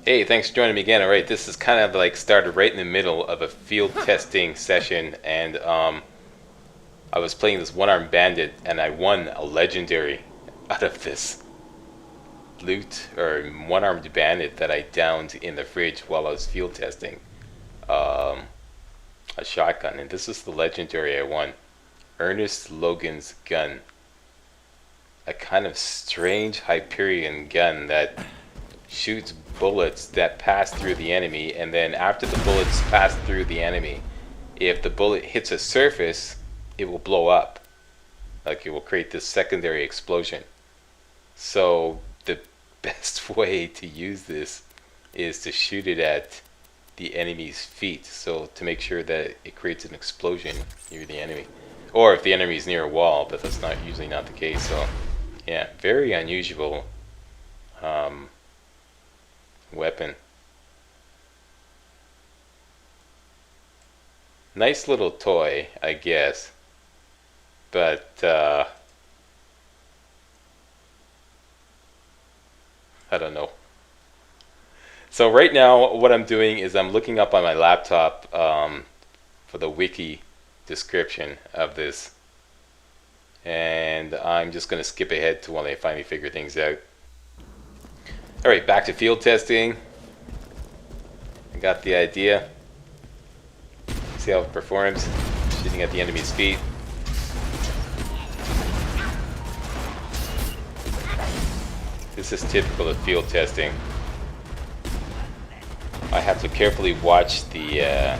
Hey, thanks for joining me again. All right, this is kind of like started right in the middle of a field testing session, and I was playing this one-armed bandit, and I won a legendary out of this loot or one-armed bandit that I downed in the fridge while I was field testing um, a shotgun, and this is the legendary I won. Earnest Logan's gun, a kind of strange Hyperion gun that shoots bullets that pass through the enemy, and then after the bullets pass through the enemy, if the bullet hits a surface, it will blow up. Like it will create this secondary explosion. So the best way to use this is to shoot it at the enemy's feet, so to make sure that it creates an explosion near the enemy. Or if the enemy is near a wall, but that's not usually not the case. So yeah, very unusual um, weapon. Nice little toy, I guess, but I don't know. So right now what I'm doing is I'm looking up on my laptop for the wiki description of this, and I'm just going to skip ahead to when I finally figure things out. Alright, back to field testing. I got the idea. See how it performs. Shooting at the enemy's feet. This is typical of field testing. I have to carefully watch the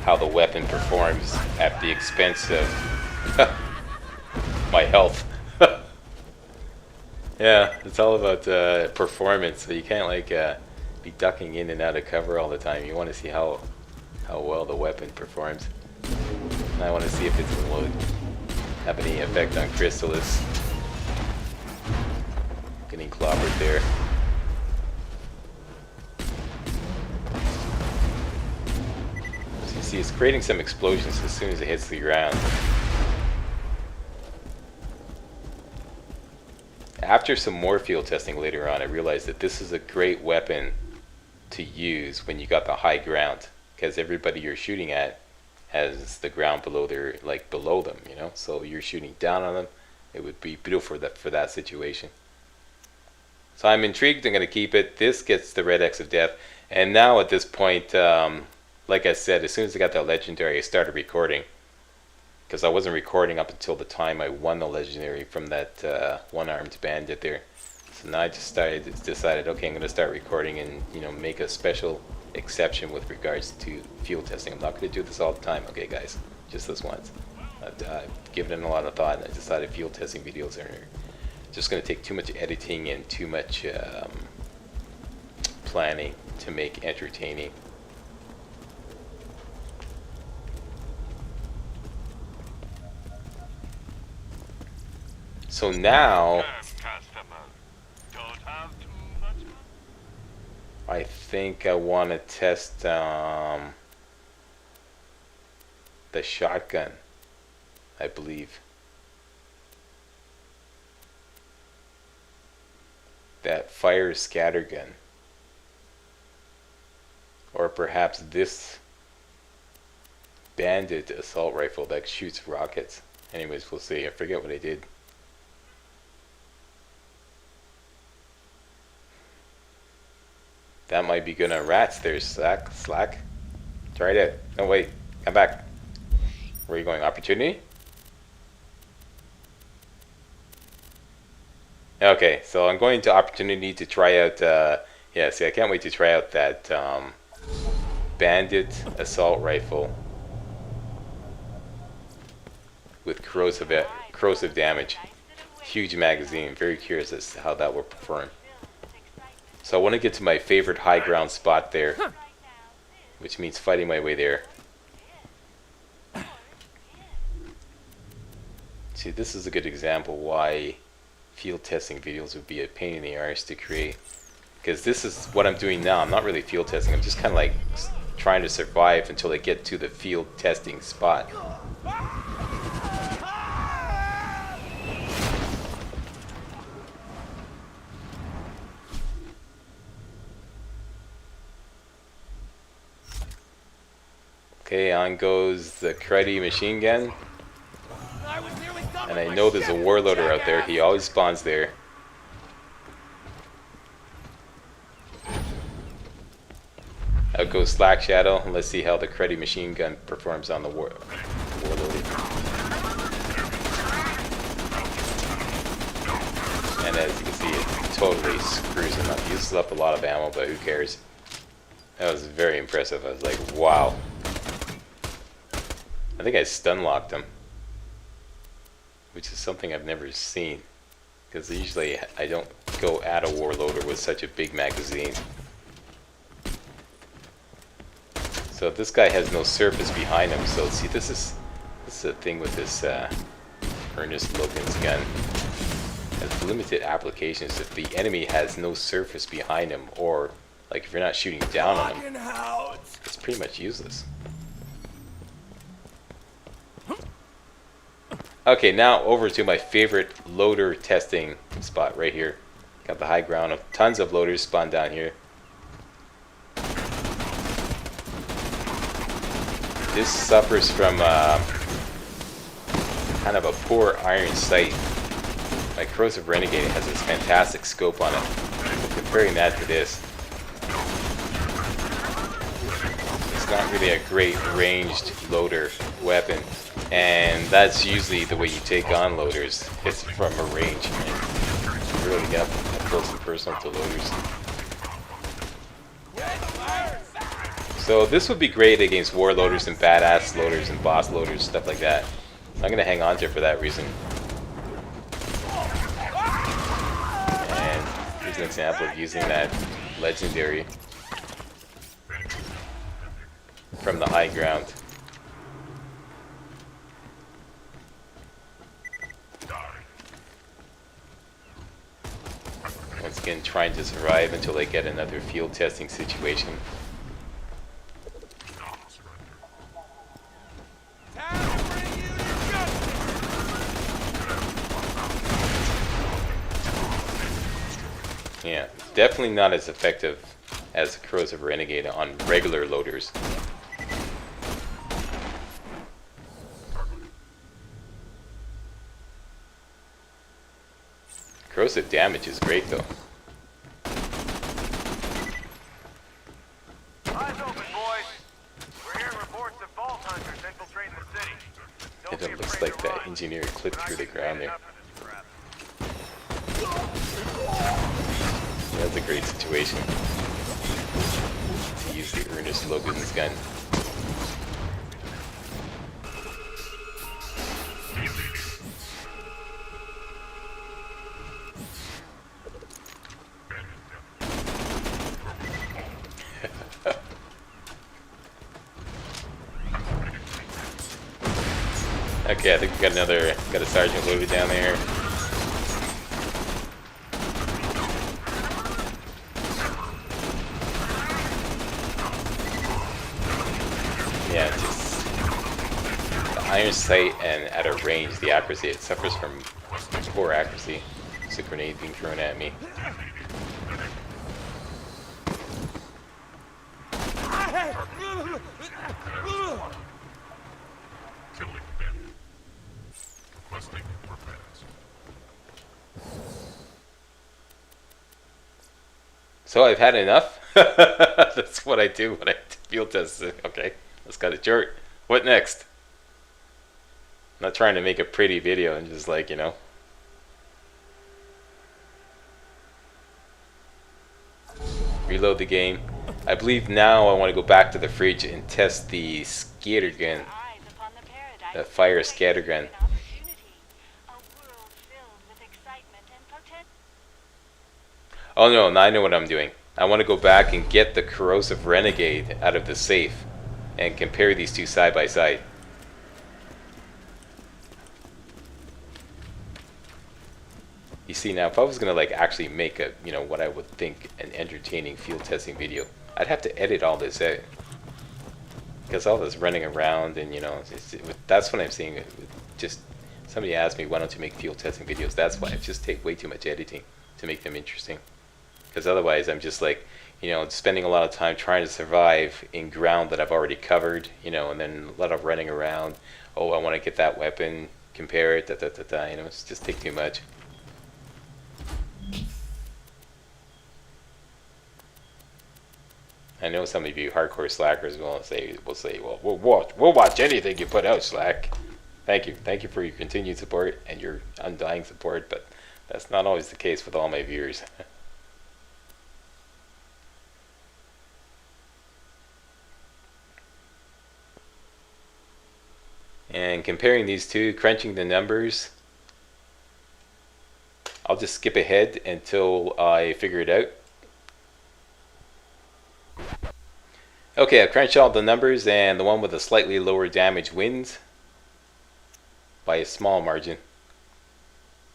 how the weapon performs at the expense of my health. Yeah, it's all about performance. So you can't like be ducking in and out of cover all the time. You want to see how well the weapon performs. And I want to see if it's going to have any effect on Chrysalis. Getting clobbered there. So you see, it's creating some explosions as soon as it hits the ground. After some more field testing later on, I realized that this is a great weapon to use when you got the high ground, because everybody you're shooting at has the ground below their, like below them, you know. So you're shooting down on them. It would be beautiful for that situation. So I'm intrigued. I'm going to keep it. This gets the red X of death, and now at this point, like I said, as soon as I got that legendary, I started recording. Because I wasn't recording up until the time I won the legendary from that one-armed bandit there. So now I just decided, okay, I'm going to start recording and make a special exception with regards to field testing. I'm not going to do this all the time, okay, guys? Just this once. I've given it a lot of thought, and I decided field testing videos are just going to take too much editing and too much planning to make entertaining. So now, I think I want to test the shotgun, I believe. That fire scattergun. Or perhaps this bandit assault rifle that shoots rockets. Anyways, we'll see. I forget what I did. That might be good on rats. There's Slack. Try it out. No, wait. Come back. Where are you going? Opportunity? Okay, so I'm going to opportunity to try out, yeah, see, I can't wait to try out that bandit assault rifle with corrosive damage. Huge magazine. Very curious as to how that will perform. So I want to get to my favorite high ground spot there, which means fighting my way there. See, this is a good example why field testing videos would be a pain in the arse to create. Because this is what I'm doing now. I'm not really field testing. I'm just kind of like trying to survive until I get to the field testing spot. Okay, on goes the cruddy machine gun. And I know there's a warloader out there. He always spawns there. Out goes Slack Shadow. Let's see how the cruddy machine gun performs on the warloader. And as you can see, it totally screws him up. He uses up a lot of ammo, but who cares? That was very impressive. I was like, wow. I think I stun locked him, which is something I've never seen. Because usually I don't go at a warloader with such a big magazine. So this guy has no surface behind him. So see, this is the thing with this Earnest Logan's gun. It has limited applications. If the enemy has no surface behind him, or like if you're not shooting down on him, it's pretty much useless. Okay, now over to my favorite loader testing spot right here. Got the high ground. Tons of loaders spawn down here. This suffers from kind of a poor iron sight. My Corrosive Renegade has this fantastic scope on it. Comparing that to this, it's not really a great ranged loader weapon, and that's usually the way you take on loaders. It's from a range. You really get up close and personal to loaders. So this would be great against warloaders and badass loaders and boss loaders, stuff like that. I'm gonna hang on to it for that reason. And here's an example of using that legendary from the high ground. Once again, trying to survive until I get another field testing situation. Yeah, definitely not as effective as the Corrosive Renegade on regular loaders. Corrosive damage is great though. Eyes open, boys. We're hearing reports of vault hunters infiltrating the city. And it looks like that engineer clipped through the ground there. That's a great situation to use the Earnest Logan's gun. Okay, I think we got a sergeant loaded down there. Yeah, just the iron sight and at a range, the accuracy, it suffers from poor accuracy. There's a grenade being thrown at me. So I've had enough. That's what I do when I field test. Okay, let's cut it short. What next? I'm not trying to make a pretty video and just like, you know. Reload the game. I believe now I want to go back to the fridge and test the scatter gun. The fire scatter gun. Oh no, now I know what I'm doing. I want to go back and get the Corrosive Renegade out of the safe and compare these two side by side. You see, now if I was going to like actually make a, you know, what I would think an entertaining field testing video, I'd have to edit all this out. Because all this running around and, you know, that's what I'm seeing. Just somebody asked me, why don't you make field testing videos? That's why. I just take way too much editing to make them interesting. Because otherwise I'm just like, you know, spending a lot of time trying to survive in ground that I've already covered, you know, and then a lot of running around. Oh, I want to get that weapon, compare it, you know, it's just take too much. I know some of you hardcore slackers will say, well, we'll watch anything you put out, Slack. Thank you for your continued support and your undying support, but that's not always the case with all my viewers. And comparing these two, crunching the numbers, I'll just skip ahead until I figure it out. Okay, I've crunched all the numbers, and the one with a slightly lower damage wins by a small margin.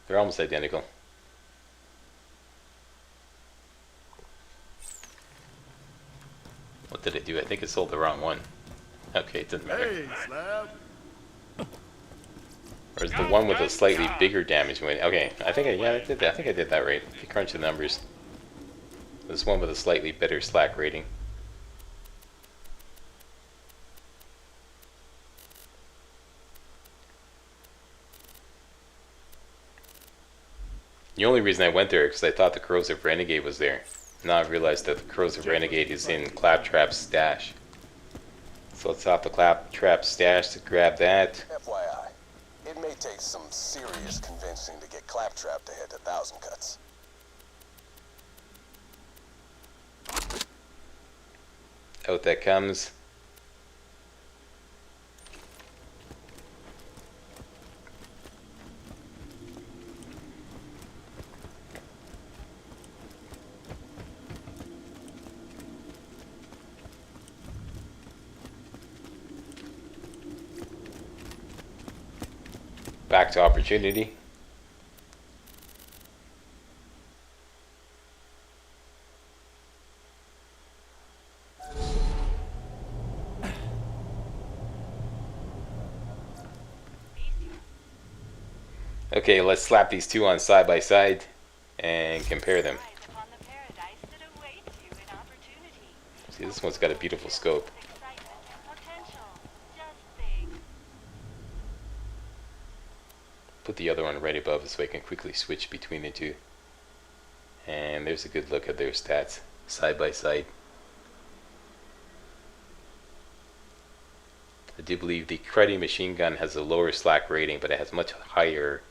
They're almost identical. What did it do? I think it sold the wrong one. Okay, it doesn't matter. Hey, Slab. Or is the one with a slightly bigger damage win? Okay, I think I did that. I think I did that right. If you crunch the numbers, this one with a slightly better slack rating. The only reason I went there is because I thought the Corrosive Renegade was there. Now I realized that the Corrosive Renegade is in Claptrap's stash. So let's hop the Claptrap's stash to grab that. FYI, it may take some serious convincing to get Claptrap to head to Thousand Cuts. Out that comes. Back to opportunity. Okay, let's slap these two on side by side and compare them. See, this one's got a beautiful scope. Put the other one right above so I can quickly switch between the two. And there's a good look at their stats side by side. I do believe the Cruddy machine gun has a lower slack rating, but it has much higher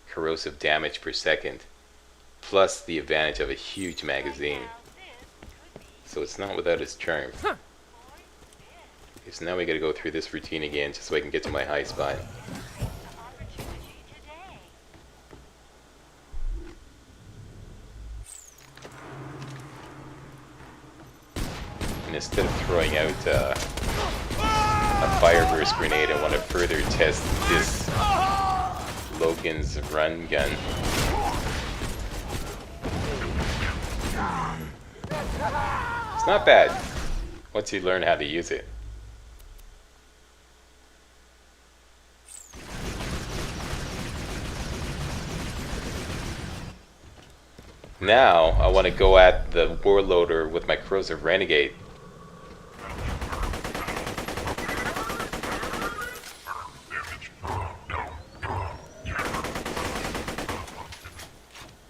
corrosive damage per second, plus the advantage of a huge magazine. So it's not without its charm. Okay, so now we gotta go through this routine again just so I can get to my high spot. And instead of throwing out a fire burst grenade, I want to further test this Logan's run gun. It's not bad once you learn how to use it. Now I want to go at the warloader with my Corrosive Renegade.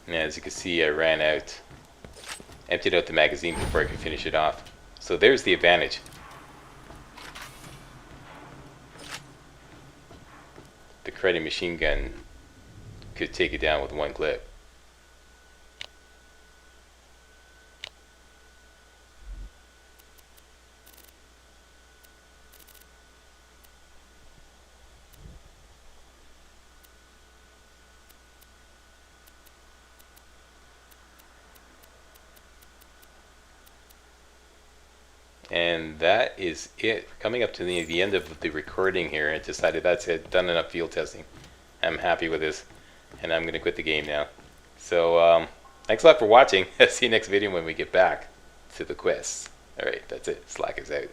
And as you can see, I ran out, emptied out the magazine before I could finish it off. So there's the advantage. The Cruddy machine gun could take it down with one clip. And that is it. Coming up to the end of the recording here, I decided that's it. Done enough field testing. I'm happy with this, and I'm going to quit the game now. So, thanks a lot for watching. See you next video when we get back to the quests. Alright, that's it. Slack is out.